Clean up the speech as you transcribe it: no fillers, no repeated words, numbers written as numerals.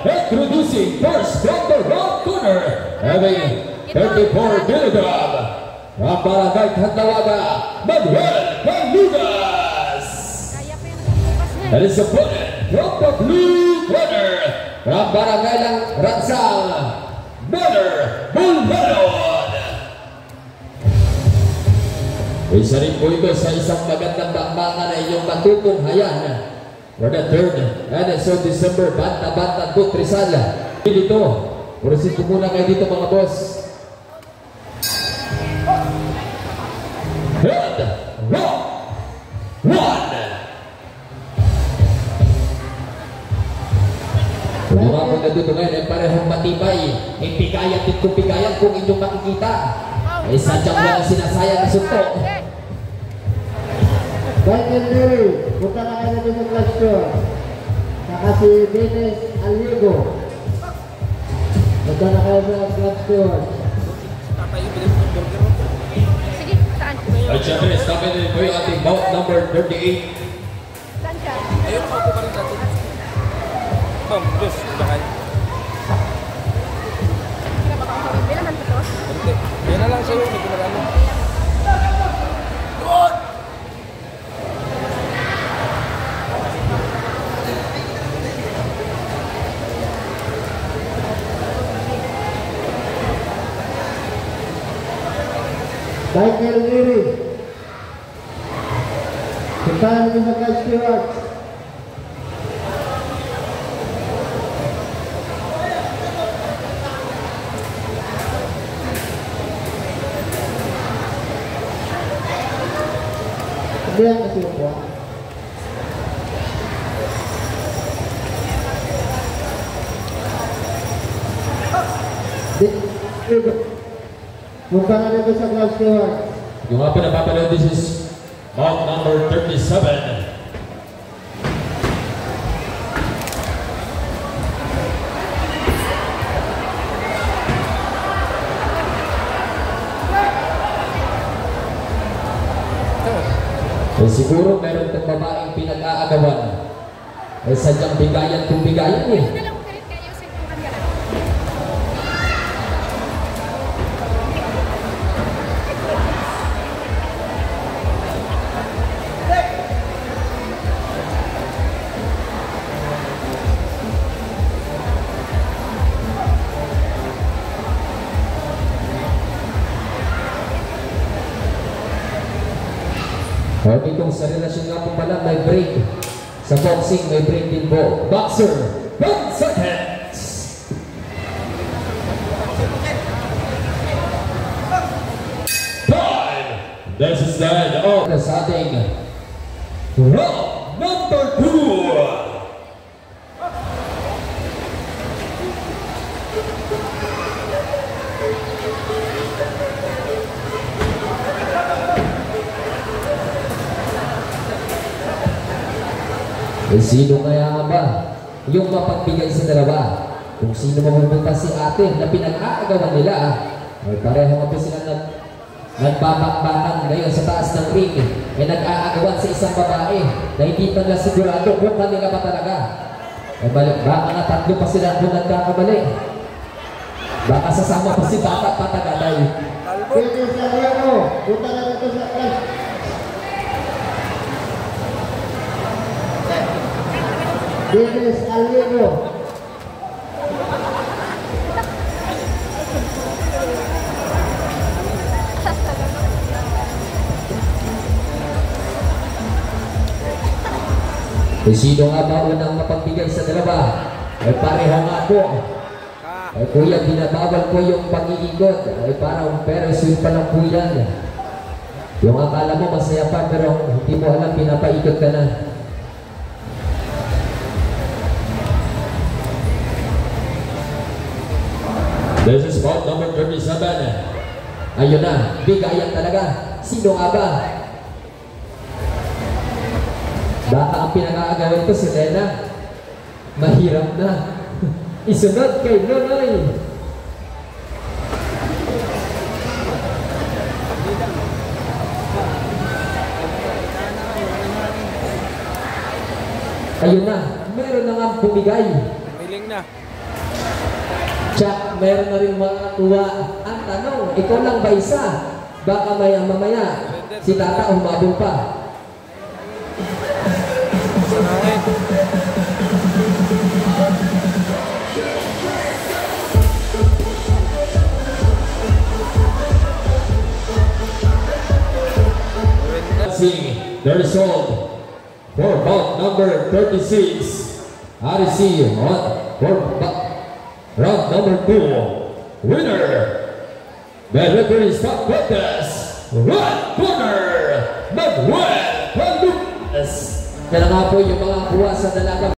Introducing first from the round corner, having 34 kilogram, from Barangay Tandawaga, Manuel Calugas. That is opponent from the blue corner, from Barangay Ransal, Miller Bulbaron. Isa rin po ito sa isang magandang bakbakan na inyong matutunghayan for the 3rd NSO December Banta-Banta Book Rizal. Dito, purisin ko muna kayo dito mga boss. And round 1. Kung mga po nandito ngayon ay parehong matibay, hindi kaya at kung pigayan kung inyong makikita ay sadyang lang sinasayang na suntok. Michael Neri, punta na kayo natin sa question. Saka si Dennis Aligo. Punta na kayo sa question. At syempre, stopin din po yung ating bout number 38. Ayun, ako pa rin natin. Ma'am, Diyos, bakal. Hindi, yan na lang sa'yo, hindi ko marami. Michael Neri. Punta na natin sa question. Dia kasi po. Punta na dito sa question. Yung nga po napapanood, this is bout number 37. Eh, siguro meron itong babaeng pinag-aagawan. Eh, sadyang bigayan kung bigayan eh. At itong sa relasyon nga po pala, may break. Sa boxing, may break din po. Boxer, 1 seconds! Time! This is the end of sa ating round number 2! Eh, sino kaya ba yung mapagbigay sa dalawa? Kung sino mapupunta si ate na pinag-aagawan nila, ay pareho nga po sila nagbabakbakan ngayon sa taas ng ring. May nag-aagawan sa isang babae na hindi pa nila sigurado kung kanila ba talaga. Ay baka nga tatlo pa sila kung nagkakamali. Baka sasama pa si Bata Patagaday. Dennis Aligo, punta na dito sa question. Dennis Aligo. E sino nga ba unang mapagbigay sa dalawa? Ay pareho nga po. Ay kuya, binabawal po yung pag-iikot. Ay parang pero sweet pa lang po yan. Yung akala mo masaya pa pero hindi mo alam pinapaikot ka na. This is bout number 37. Ayun na, bigayan talaga. Sino nga ba? Baka ang pinag-aagawan ko si Lena. Mahirap na. Isunod kay Nonoy. Ayun na, meron na nga bumigay. Piling na. na. Chuck, meron na rin mga nakuha. Ang tanong, ikaw lang ba isa? Baka mamaya si Tata humabol pa. Sanangin. See the result for bout number 36. RC for round number 2. Winner, the referee stop contest, right corner, Manuel Palucas. Kaya nga po yung mga kuha sa dalaga.